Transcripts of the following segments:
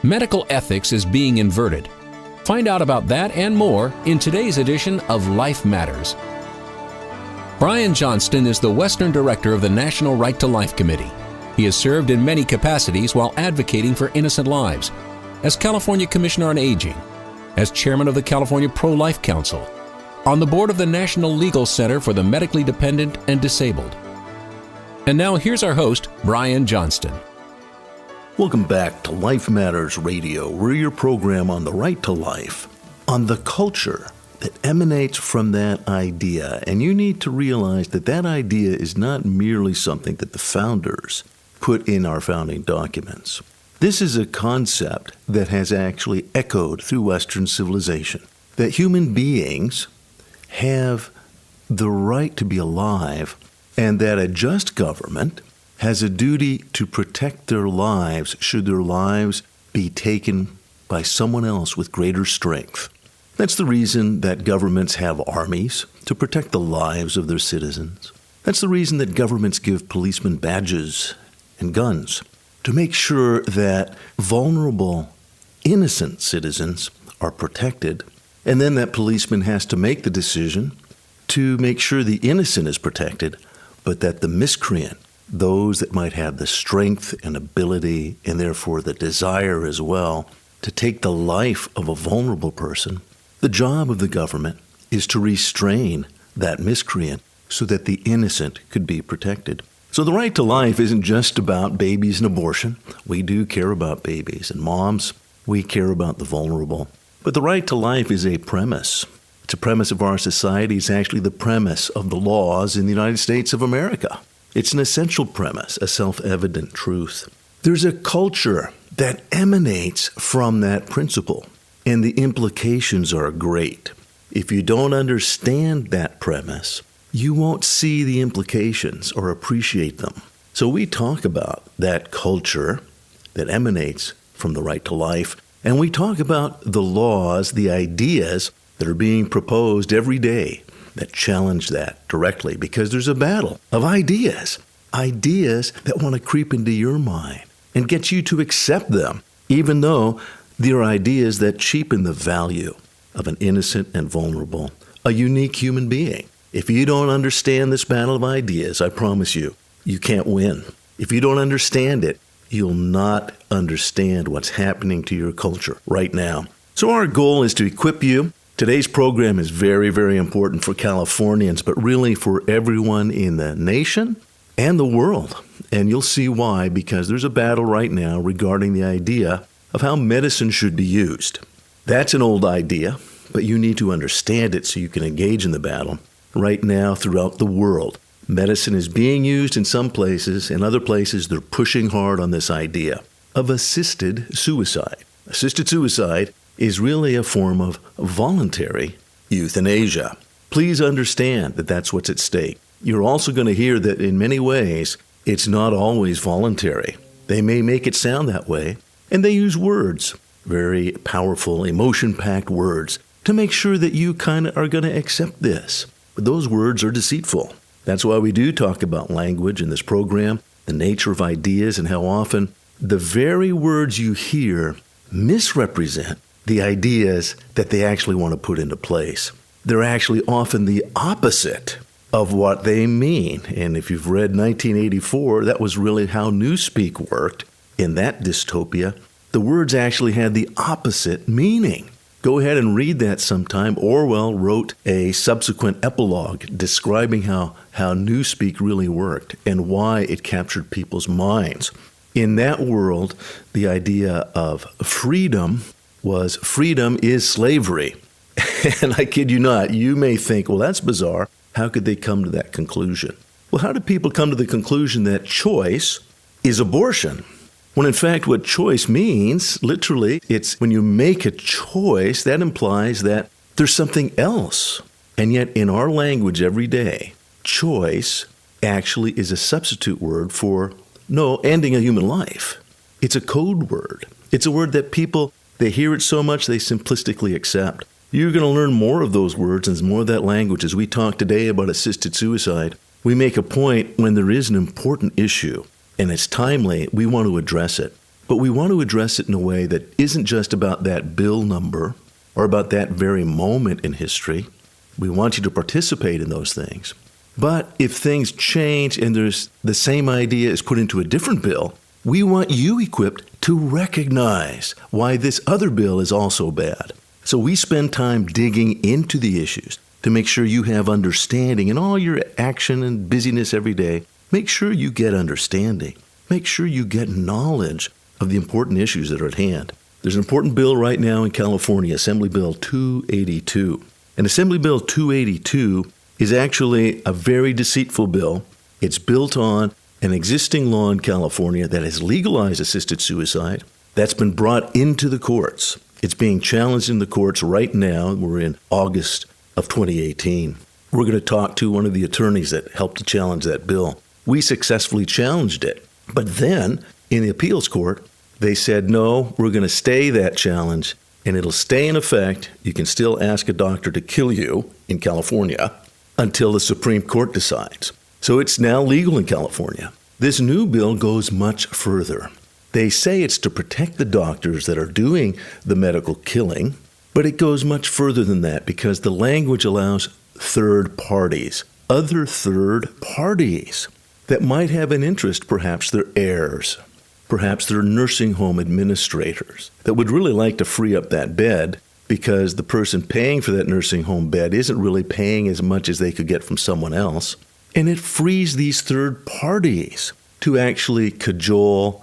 Medical ethics is being inverted. Find out about that and more in today's edition of Life Matters. Brian Johnston is the Western Director of the National Right to Life Committee. He has served in many capacities while advocating for innocent lives, as California Commissioner on Aging, as Chairman of the California Pro-Life Council, on the board of the National Legal Center for the Medically Dependent and Disabled. And now here's our host, Brian Johnston. Welcome back to Life Matters Radio. We're your program on the right to life, on the culture that emanates from that idea. And you need to realize that that idea is not merely something that the founders put in our founding documents. This is a concept that has actually echoed through Western civilization, that human beings have the right to be alive, and that a just government has a duty to protect their lives should their lives be taken by someone else with greater strength. That's the reason that governments have armies, to protect the lives of their citizens. That's the reason that governments give policemen badges and guns, to make sure that vulnerable, innocent citizens are protected. And then that policeman has to make the decision to make sure the innocent is protected, but that the miscreant, those that might have the strength and ability, and therefore the desire as well, to take the life of a vulnerable person, the job of the government is to restrain that miscreant so that the innocent could be protected. So the right to life isn't just about babies and abortion. We do care about babies and moms. We care about the vulnerable. But the right to life is a premise. It's a premise of our society. It's actually the premise of the laws in the United States of America. It's an essential premise, a self-evident truth. There's a culture that emanates from that principle, and the implications are great. If you don't understand that premise, you won't see the implications or appreciate them. So we talk about that culture that emanates from the right to life, and we talk about the laws, the ideas that are being proposed every day that challenge that directly, because there's a battle of ideas that want to creep into your mind and get you to accept them, even though they're ideas that cheapen the value of an innocent and vulnerable, a unique human being. If you don't understand this battle of ideas, I promise you, you can't win. If you don't understand it, you'll not understand what's happening to your culture right now. So our goal is to equip you. Today's program is very, very important for Californians, but really for everyone in the nation and the world. And you'll see why, because there's a battle right now regarding the idea of how medicine should be used. That's an old idea, but you need to understand it so you can engage in the battle. Right now, throughout the world, medicine is being used in some places. In other places, they're pushing hard on this idea of assisted suicide. Assisted suicide is really a form of voluntary euthanasia. Please understand that that's what's at stake. You're also going to hear that in many ways, it's not always voluntary. They may make it sound that way, and they use words, very powerful, emotion-packed words, to make sure that you kind of are going to accept this. But those words are deceitful. That's why we do talk about language in this program, the nature of ideas, and how often the very words you hear misrepresent the ideas that they actually want to put into place. They're actually often the opposite of what they mean. And if you've read 1984, that was really how Newspeak worked. In that dystopia, the words actually had the opposite meaning. Go ahead and read that sometime. Orwell wrote a subsequent epilogue describing how Newspeak really worked and why it captured people's minds. In that world, the idea of freedom was freedom is slavery. And I kid you not, you may think, well, that's bizarre. How could they come to that conclusion? Well, how do people come to the conclusion that choice is abortion? When in fact, what choice means, literally, it's when you make a choice, that implies that there's something else. And yet in our language every day, choice actually is a substitute word for ending a human life. It's a code word. It's a word that people, they hear it so much they simplistically accept. You're going to learn more of those words and more of that language as we talk today about assisted suicide. We make a point when there is an important issue and it's timely, we want to address it. but we want to address it in a way that isn't just about that bill number or about that very moment in history. We want you to participate in those things. But if things change and there's the same idea is put into a different bill, we want you equipped to recognize why this other bill is also bad. So we spend time digging into the issues to make sure you have understanding in all your action and busyness every day. Make sure you get understanding. Make sure you get knowledge of the important issues that are at hand. There's an important bill right now in California, Assembly Bill 282. And Assembly Bill 282 is actually a very deceitful bill. It's built on an existing law in California that has legalized assisted suicide. That's been brought into the courts. It's being challenged in the courts right now. We're in August of 2018. We're going to talk to one of the attorneys that helped to challenge that bill. We successfully challenged it. But then, in the appeals court, they said, no, we're going to stay that challenge, and it'll stay in effect. You can still ask a doctor to kill you in California until the Supreme Court decides. So it's now legal in California. This new bill goes much further. They say it's to protect the doctors that are doing the medical killing, but it goes much further than that because the language allows third parties, other third parties that might have an interest, perhaps they're heirs, perhaps they're nursing home administrators that would really like to free up that bed because the person paying for that nursing home bed isn't really paying as much as they could get from someone else. And it frees these third parties to actually cajole,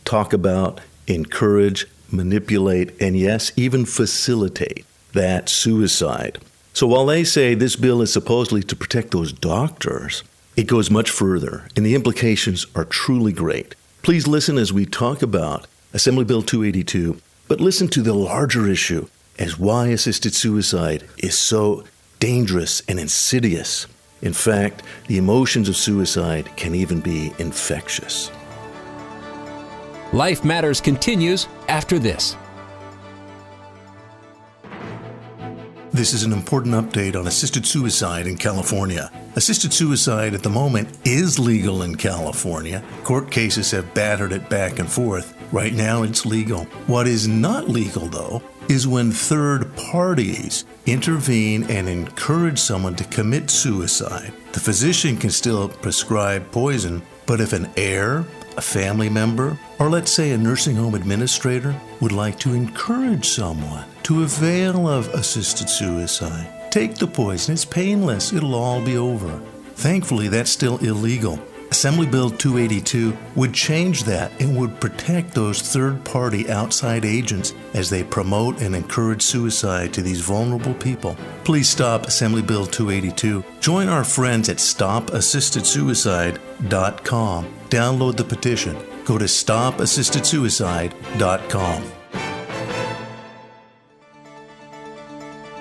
talk about, encourage, manipulate, and yes, even facilitate that suicide. So while they say this bill is supposedly to protect those doctors, it goes much further, and the implications are truly great. Please listen as we talk about Assembly Bill 282, but listen to the larger issue as why assisted suicide is so dangerous and insidious. In fact, the emotions of suicide can even be infectious. Life Matters continues after this. This is an important update on assisted suicide in California. Assisted suicide at the moment is legal in California. Court cases have battered it back and forth. Right now it's legal. What is not legal, though, is when third parties intervene and encourage someone to commit suicide. The physician can still prescribe poison, but if an heir, a family member, or let's say a nursing home administrator would like to encourage someone to avail of assisted suicide, take the poison, it's painless, it'll all be over. Thankfully, that's still illegal. Assembly Bill 282 would change that and would protect those third-party outside agents as they promote and encourage suicide to these vulnerable people. Please stop Assembly Bill 282. Join our friends at stopassistedsuicide.com. Download the petition. Go to stopassistedsuicide.com.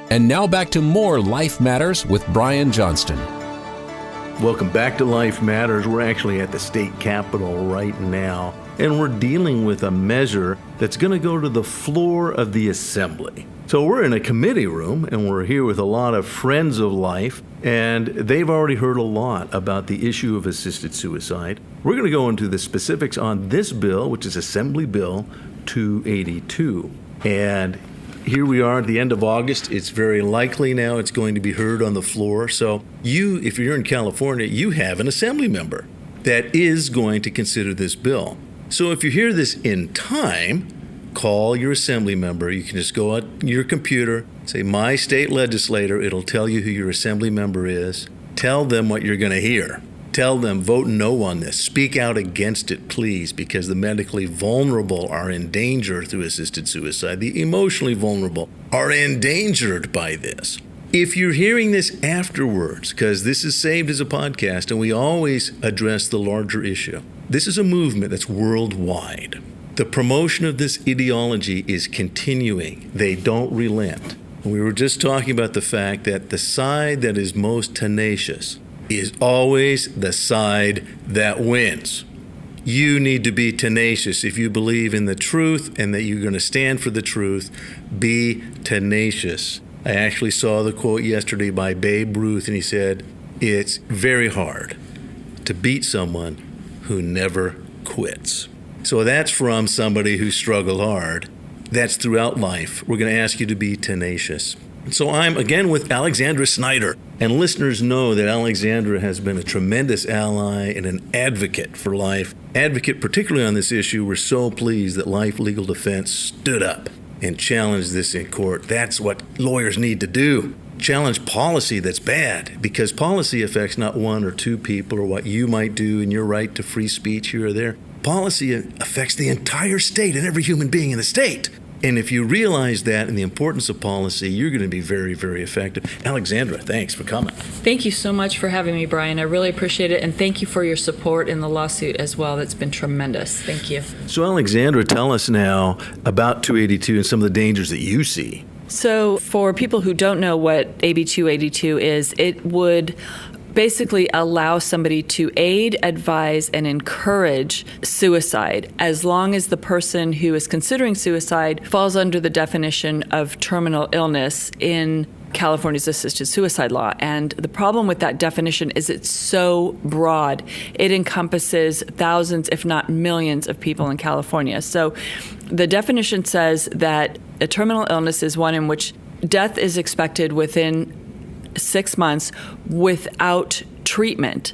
And now back to more Life Matters with Brian Johnston. Welcome back to Life Matters. We're actually at the state capitol right now, and we're dealing with a measure that's going to go to the floor of the assembly. So we're in a committee room, and we're here with a lot of friends of life, and they've already heard a lot about the issue of assisted suicide. We're going to go into the specifics on this bill, which is Assembly Bill 282. And here we are at the end of August. It's very likely now it's going to be heard on the floor. So you, if you're in California, you have an assembly member that is going to consider this bill. So if you hear this in time, call your assembly member. You can just go on your computer, say, my state legislator. It'll tell you who your assembly member is. Tell them what you're going to hear. Tell them, vote no on this. Speak out against it, please, because the medically vulnerable are in danger through assisted suicide. The emotionally vulnerable are endangered by this. If you're hearing this afterwards, because this is saved as a podcast, and we always address the larger issue, this is a movement that's worldwide. The promotion of this ideology is continuing. They don't relent. We were just talking about the fact that the side that is most tenacious is always the side that wins. You need to be tenacious. If you believe in the truth and that you're going to stand for the truth, be tenacious. I actually saw the quote yesterday by Babe Ruth, and he said, it's very hard to beat someone who never quits. So that's from somebody who struggled hard. That's throughout life. We're going to ask you to be tenacious. So I'm again with Alexandra Snyder, and listeners know that Alexandra has been a tremendous ally and an advocate for life. Advocate particularly on this issue. We're so pleased that Life Legal Defense stood up and challenged this in court. That's what lawyers need to do. Challenge policy that's bad, because policy affects not one or two people or what you might do and your right to free speech here or there. Policy affects the entire state and every human being in the state. And if you realize that and the importance of policy, you're going to be very, very effective. Alexandra, thanks for coming. Thank you so much for having me, Brian. I really appreciate it. And thank you for your support in the lawsuit as well. That's been tremendous. Thank you. So, Alexandra, tell us now about 282 and some of the dangers that you see. So for people who don't know what AB 282 is, it would basically allow somebody to aid, advise, and encourage suicide as long as the person who is considering suicide falls under the definition of terminal illness in California's assisted suicide law. And the problem with that definition is it's so broad. It encompasses thousands, if not millions, of people in California. So the definition says that a terminal illness is one in which death is expected within 6 months without treatment.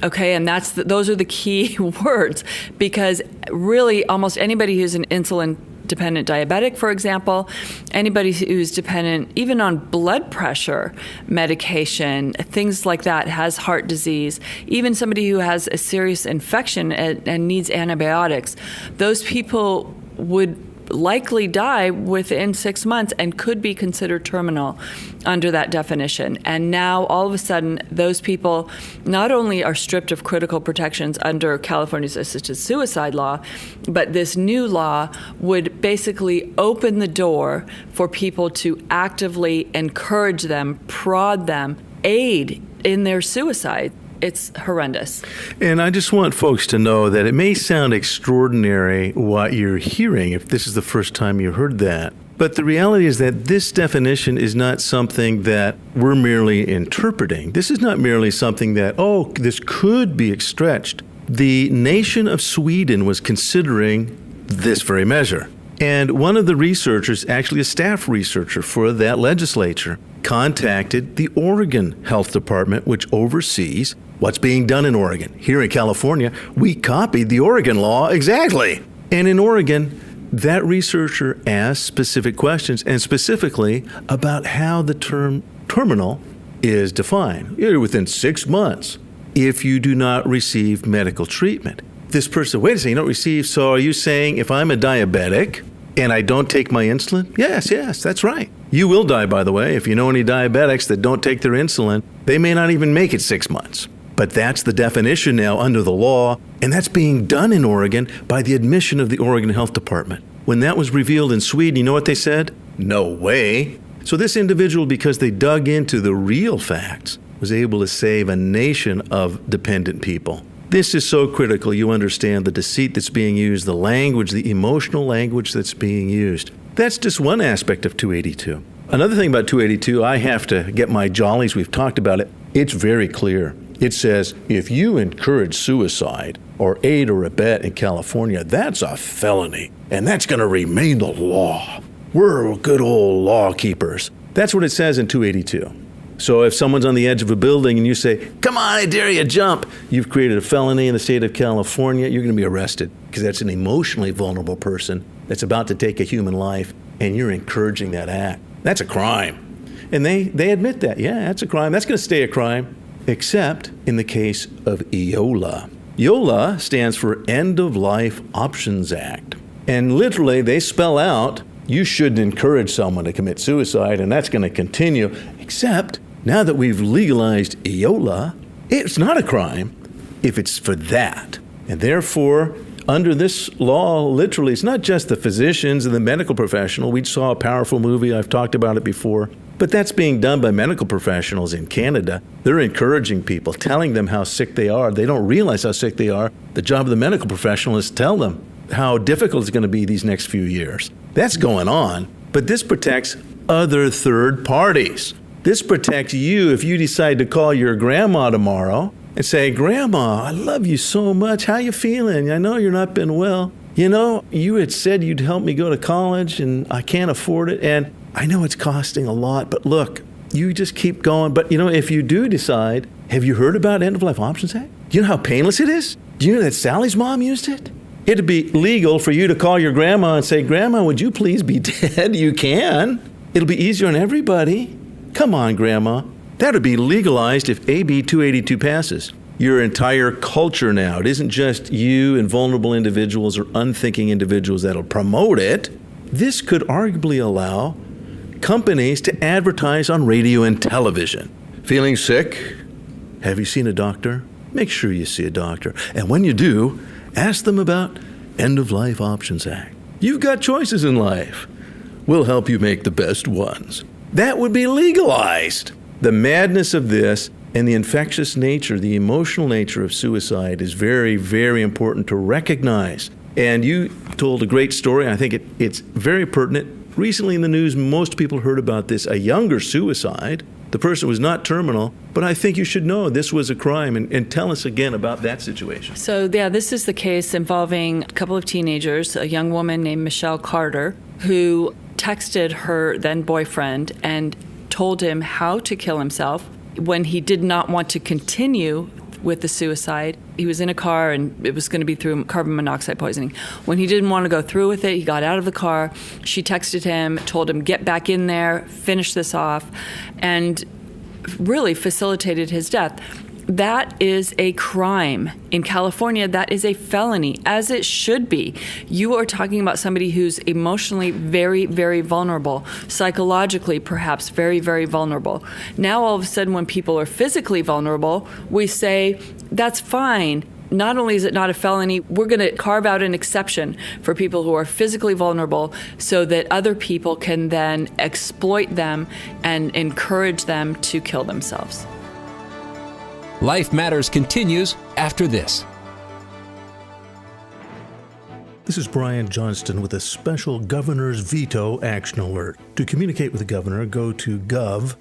Okay, and those are the key words, because really almost anybody who's an insulin-dependent diabetic, for example, anybody who's dependent even on blood pressure medication, things like that, has heart disease, even somebody who has a serious infection and needs antibiotics, those people would likely die within 6 months and could be considered terminal under that definition. And now, all of a sudden, those people not only are stripped of critical protections under California's assisted suicide law, but this new law would basically open the door for people to actively encourage them, prod them, aid in their suicide. It's horrendous. And I just want folks to know that it may sound extraordinary what you're hearing if this is the first time you heard that. But the reality is that this definition is not something that we're merely interpreting. This is not merely something that, this could be stretched. The nation of Sweden was considering this very measure. And one of the researchers, actually a staff researcher for that legislature, contacted the Oregon Health Department, which oversees what's being done in Oregon. Here in California, we copied the Oregon law exactly. And in Oregon, that researcher asked specific questions, and specifically about how the term terminal is defined. You're within 6 months if you do not receive medical treatment. This person, wait a second, you don't receive, so are you saying if I'm a diabetic and I don't take my insulin? Yes, that's right. You will die, by the way. If you know any diabetics that don't take their insulin, they may not even make it 6 months. But that's the definition now under the law, and that's being done in Oregon by the admission of the Oregon Health Department. When that was revealed in Sweden, you know what they said? No way. So this individual, because they dug into the real facts, was able to save a nation of dependent people. This is so critical. You understand the deceit that's being used, the language, the emotional language that's being used. That's just one aspect of 282. Another thing about 282, I have to get my jollies. We've talked about it. It's very clear. It says if you encourage suicide or aid or abet in California, that's a felony, and that's going to remain the law. We're good old law keepers. That's what it says in 282. So if someone's on the edge of a building and you say, come on, I dare you, jump, you've created a felony in the state of California, you're going to be arrested, because that's an emotionally vulnerable person that's about to take a human life, and you're encouraging that act. That's a crime. And they admit that. Yeah, that's a crime. That's going to stay a crime, except in the case of EOLA. EOLA stands for End of Life Options Act. And literally, they spell out, you shouldn't encourage someone to commit suicide, and that's going to continue, except now that we've legalized EOLA, it's not a crime if it's for that. And therefore, under this law, literally, it's not just the physicians and the medical professional. We saw a powerful movie. I've talked about it before. But that's being done by medical professionals in Canada. They're encouraging people, telling them how sick they are. They don't realize how sick they are. The job of the medical professional is to tell them how difficult it's going to be these next few years. That's going on. But this protects other third parties. This protects you if you decide to call your grandma tomorrow and say, Grandma, I love you so much. How you feeling? I know you're not been well. You had said you'd help me go to college and I can't afford it. And I know it's costing a lot, but look, you just keep going. But if you do decide, have you heard about End of Life Options Act? Do you know how painless it is? Do you know that Sally's mom used it? It'd be legal for you to call your grandma and say, Grandma, would you please be dead? You can. It'll be easier on everybody. Come on, Grandma. That would be legalized if AB 282 passes. Your entire culture now. It isn't just you and vulnerable individuals or unthinking individuals that'll promote it. This could arguably allow companies to advertise on radio and television. Feeling sick? Have you seen a doctor? Make sure you see a doctor. And when you do, ask them about End of Life Options Act. You've got choices in life. We'll help you make the best ones. That would be legalized. The madness of this and the infectious nature, the emotional nature of suicide is very, very important to recognize. And you told a great story. I think it's very pertinent. Recently in the news, most people heard about this, a younger suicide. The person was not terminal, but I think you should know this was a crime. And tell us again about that situation. So, this is the case involving a couple of teenagers, a young woman named Michelle Carter, who texted her then boyfriend and told him how to kill himself when he did not want to continue with the suicide. He was in a car and it was going to be through carbon monoxide poisoning. When he didn't want to go through with it, he got out of the car. She texted him, told him, get back in there, finish this off, and really facilitated his death. That is a crime. In California, that is a felony, as it should be. You are talking about somebody who's emotionally very, very vulnerable, psychologically perhaps very, very vulnerable. Now, all of a sudden, when people are physically vulnerable, we say, that's fine. Not only is it not a felony, we're going to carve out an exception for people who are physically vulnerable so that other people can then exploit them and encourage them to kill themselves. Life Matters continues after this. This is Brian Johnston with a special Governor's Veto Action Alert. To communicate with the governor, go to gov.ca.gov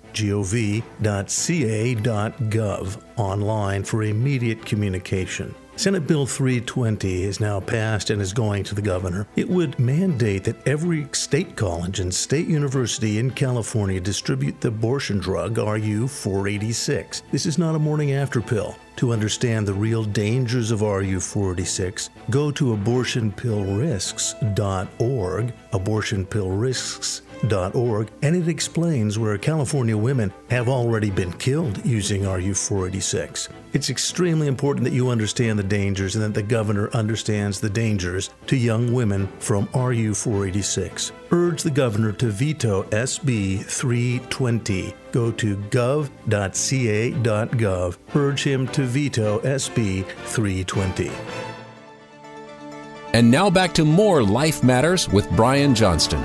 online for immediate communication. Senate Bill 320 is now passed and is going to the governor. It would mandate that every state college and state university in California distribute the abortion drug RU-486. This is not a morning after pill. To understand the real dangers of RU-486, go to abortionpillrisks.org, abortionpillrisks.org, and it explains where California women have already been killed using RU-486. It's extremely important that you understand the dangers and that the governor understands the dangers to young women from RU-486. Urge the governor to veto SB 320. Go to gov.ca.gov. Urge him to veto SB 320. And now back to more Life Matters with Brian Johnston.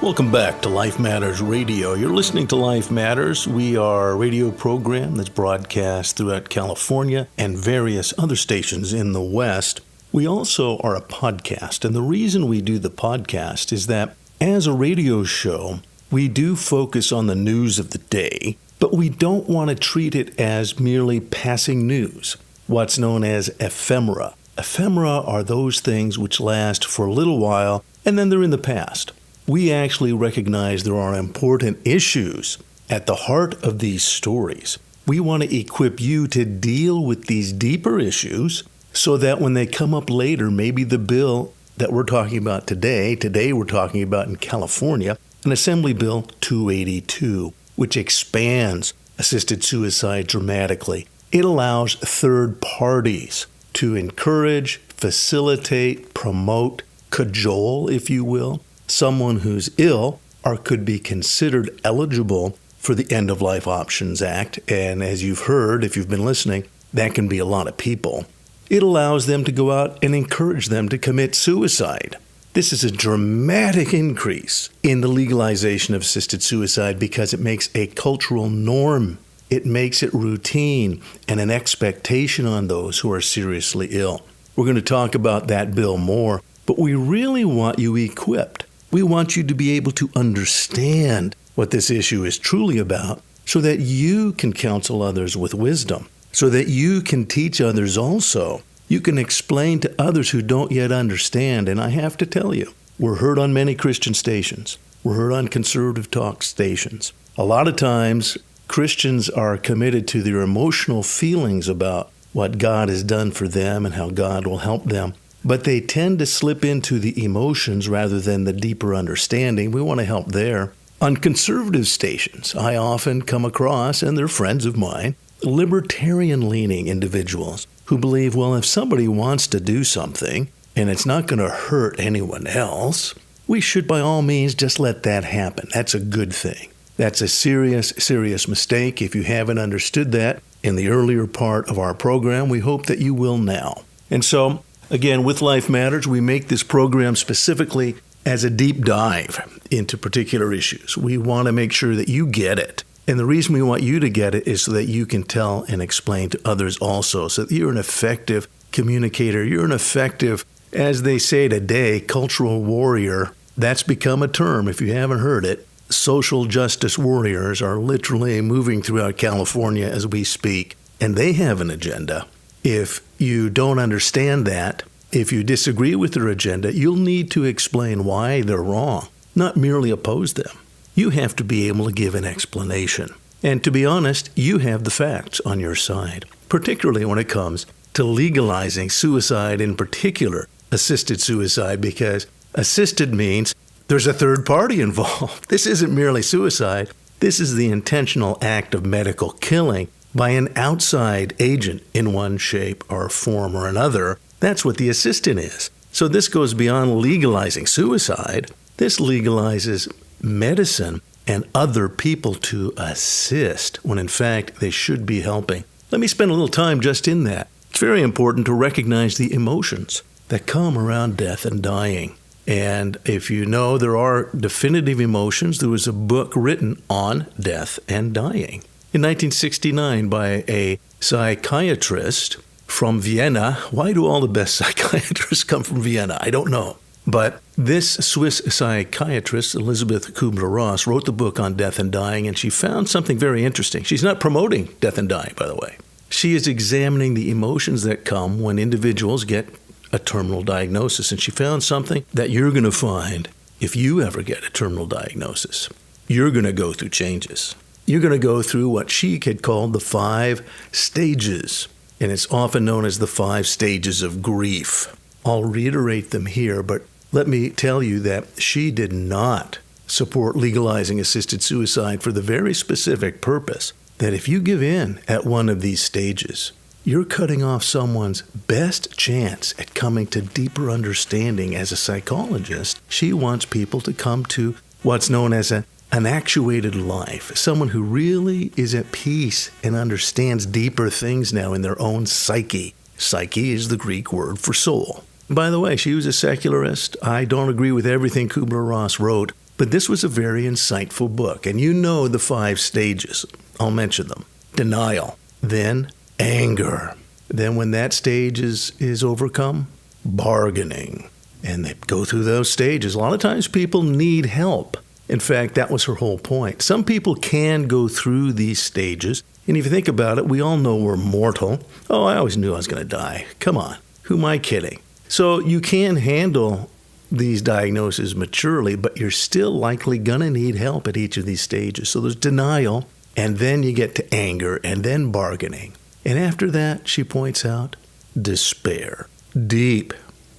Welcome back to Life Matters Radio. You're listening to Life Matters. We are a radio program that's broadcast throughout California and various other stations in the West. We also are a podcast, and the reason we do the podcast is that as a radio show, we do focus on the news of the day, but we don't want to treat it as merely passing news, what's known as ephemera. Ephemera are those things which last for a little while, and then they're in the past. We actually recognize there are important issues at the heart of these stories. We want to equip you to deal with these deeper issues so that when they come up later, maybe the bill that we're talking about today we're talking about in California, an Assembly Bill 282, which expands assisted suicide dramatically. It allows third parties to encourage, facilitate, promote, cajole, if you will, someone who's ill or could be considered eligible for the End of Life Options Act. And as you've heard, if you've been listening, that can be a lot of people. It allows them to go out and encourage them to commit suicide. This is a dramatic increase in the legalization of assisted suicide because it makes a cultural norm. It makes it routine and an expectation on those who are seriously ill. We're going to talk about that bill more, but we really want you equipped. We want you to be able to understand what this issue is truly about so that you can counsel others with wisdom, so that you can teach others also You can explain to others who don't yet understand, and I have to tell you, we're heard on many Christian stations. We're heard on conservative talk stations. A lot of times, Christians are committed to their emotional feelings about what God has done for them and how God will help them. But they tend to slip into the emotions rather than the deeper understanding. We want to help there. On conservative stations, I often come across, and they're friends of mine, libertarian-leaning individuals who believe, well, if somebody wants to do something and it's not going to hurt anyone else, we should by all means just let that happen. That's a good thing. That's a serious, serious mistake. If you haven't understood that in the earlier part of our program, we hope that you will now. And so, again, with Life Matters, we make this program specifically as a deep dive into particular issues. We want to make sure that you get it. And the reason we want you to get it is so that you can tell and explain to others also, so that you're an effective communicator. You're an effective, as they say today, cultural warrior. That's become a term, if you haven't heard it. Social justice warriors are literally moving throughout California as we speak, and they have an agenda. If you don't understand that, if you disagree with their agenda, you'll need to explain why they're wrong, not merely oppose them. You have to be able to give an explanation. And to be honest, you have the facts on your side, particularly when it comes to legalizing suicide, in particular assisted suicide, because assisted means there's a third party involved. This isn't merely suicide. This is the intentional act of medical killing by an outside agent in one shape or form or another. That's what the assistant is. So this goes beyond legalizing suicide. This legalizes medicine and other people to assist when in fact they should be helping. Let me spend a little time just in that. It's very important to recognize the emotions that come around death and dying. And if you know, there are definitive emotions. There was a book written on death and dying in 1969 by a psychiatrist from Vienna. Why do all the best psychiatrists come from Vienna? I don't know. But this Swiss psychiatrist, Elisabeth Kubler-Ross, wrote the book on death and dying, and she found something very interesting. She's not promoting death and dying, by the way. She is examining the emotions that come when individuals get a terminal diagnosis, and she found something that you're going to find if you ever get a terminal diagnosis. You're going to go through changes. You're going to go through what she had called the 5 stages, and it's often known as the 5 stages of grief. I'll reiterate them here, but let me tell you that she did not support legalizing assisted suicide for the very specific purpose that if you give in at one of these stages, you're cutting off someone's best chance at coming to deeper understanding. As a psychologist, she wants people to come to what's known as an actuated life, someone who really is at peace and understands deeper things now in their own psyche. Psyche is the Greek word for soul. By the way, she was a secularist. I don't agree with everything Kubler-Ross wrote, but this was a very insightful book. And you know the 5 stages. I'll mention them. Denial. Then anger. Then when that stage is overcome, bargaining. And they go through those stages. A lot of times people need help. In fact, that was her whole point. Some people can go through these stages. And if you think about it, we all know we're mortal. Oh, I always knew I was going to die. Come on. Who am I kidding? So you can handle these diagnoses maturely, but you're still likely going to need help at each of these stages. So there's denial, and then you get to anger, and then bargaining. And after that, she points out, despair. Deep,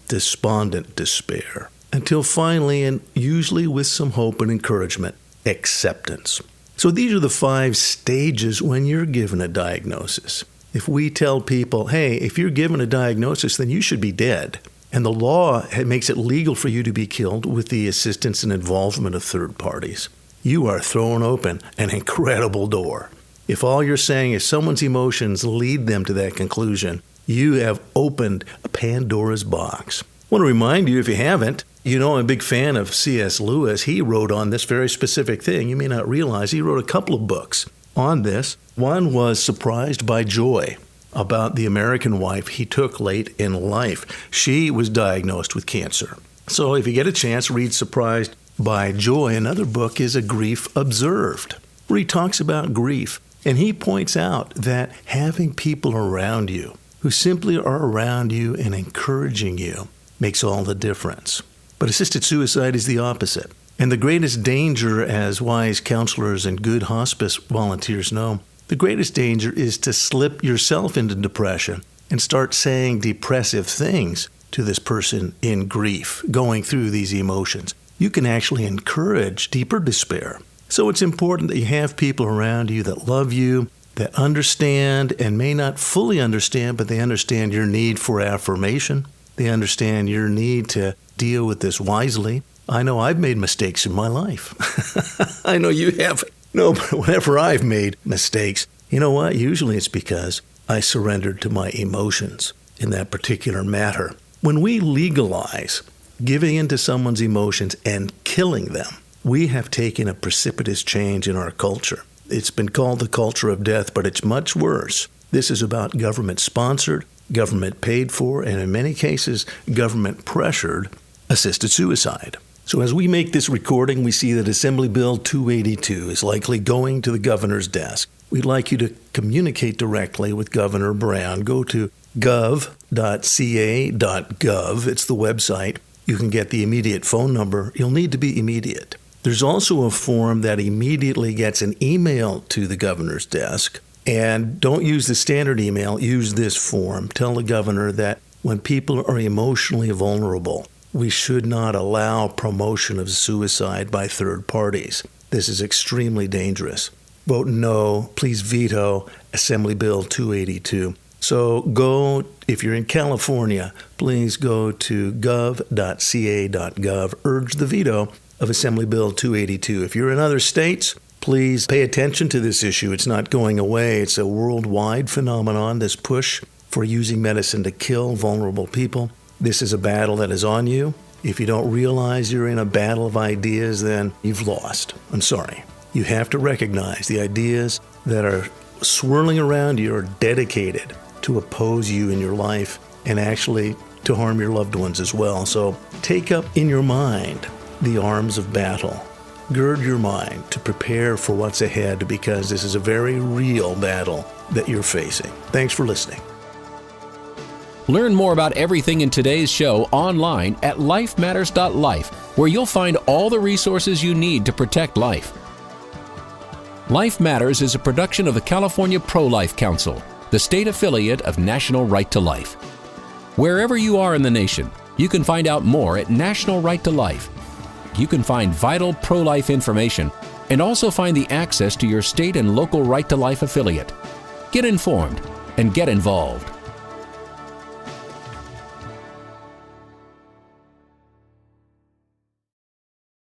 despondent despair. Until finally, and usually with some hope and encouragement, acceptance. So these are the 5 stages when you're given a diagnosis. If we tell people, hey, if you're given a diagnosis, then you should be dead. And the law makes it legal for you to be killed with the assistance and involvement of third parties. You are throwing open an incredible door. If all you're saying is someone's emotions lead them to that conclusion, you have opened a Pandora's box. I want to remind you, if you haven't, I'm a big fan of C.S. Lewis. He wrote on this very specific thing. You may not realize he wrote a couple of books on this. One was Surprised by Joy, about the American wife he took late in life. She was diagnosed with cancer. So if you get a chance, read Surprised by Joy. Another book is A Grief Observed, where he talks about grief. And he points out that having people around you who simply are around you and encouraging you makes all the difference. But assisted suicide is the opposite. And the greatest danger, as wise counselors and good hospice volunteers know, the greatest danger is to slip yourself into depression and start saying depressive things to this person in grief, going through these emotions. You can actually encourage deeper despair. So it's important that you have people around you that love you, that understand and may not fully understand, but they understand your need for affirmation. They understand your need to deal with this wisely. I know I've made mistakes in my life. I know you have. No, but whenever I've made mistakes, you know what? Usually it's because I surrendered to my emotions in that particular matter. When we legalize giving into someone's emotions and killing them, we have taken a precipitous change in our culture. It's been called the culture of death, but it's much worse. This is about government-sponsored, government-paid for, and in many cases, government-pressured assisted suicide. So as we make this recording, we see that Assembly Bill 282 is likely going to the governor's desk. We'd like you to communicate directly with Governor Brown. Go to gov.ca.gov. It's the website. You can get the immediate phone number. You'll need to be immediate. There's also a form that immediately gets an email to the governor's desk. And don't use the standard email. Use this form. Tell the governor that when people are emotionally vulnerable, we should not allow promotion of suicide by third parties. This is extremely dangerous. Vote no. Please veto Assembly Bill 282. So go, if you're in California, please go to gov.ca.gov. Urge the veto of Assembly Bill 282. If you're in other states, please pay attention to this issue. It's not going away. It's a worldwide phenomenon, this push for using medicine to kill vulnerable people. This is a battle that is on you. If you don't realize you're in a battle of ideas, then you've lost. I'm sorry. You have to recognize the ideas that are swirling around you are dedicated to oppose you in your life and actually to harm your loved ones as well. So take up in your mind the arms of battle. Gird your mind to prepare for what's ahead, because this is a very real battle that you're facing. Thanks for listening. Learn more about everything in today's show online at lifematters.life, where you'll find all the resources you need to protect life. Life Matters is a production of the California Pro-Life Council, the state affiliate of National Right to Life. Wherever you are in the nation, you can find out more at National Right to Life. You can find vital pro-life information and also find the access to your state and local Right to Life affiliate. Get informed and get involved.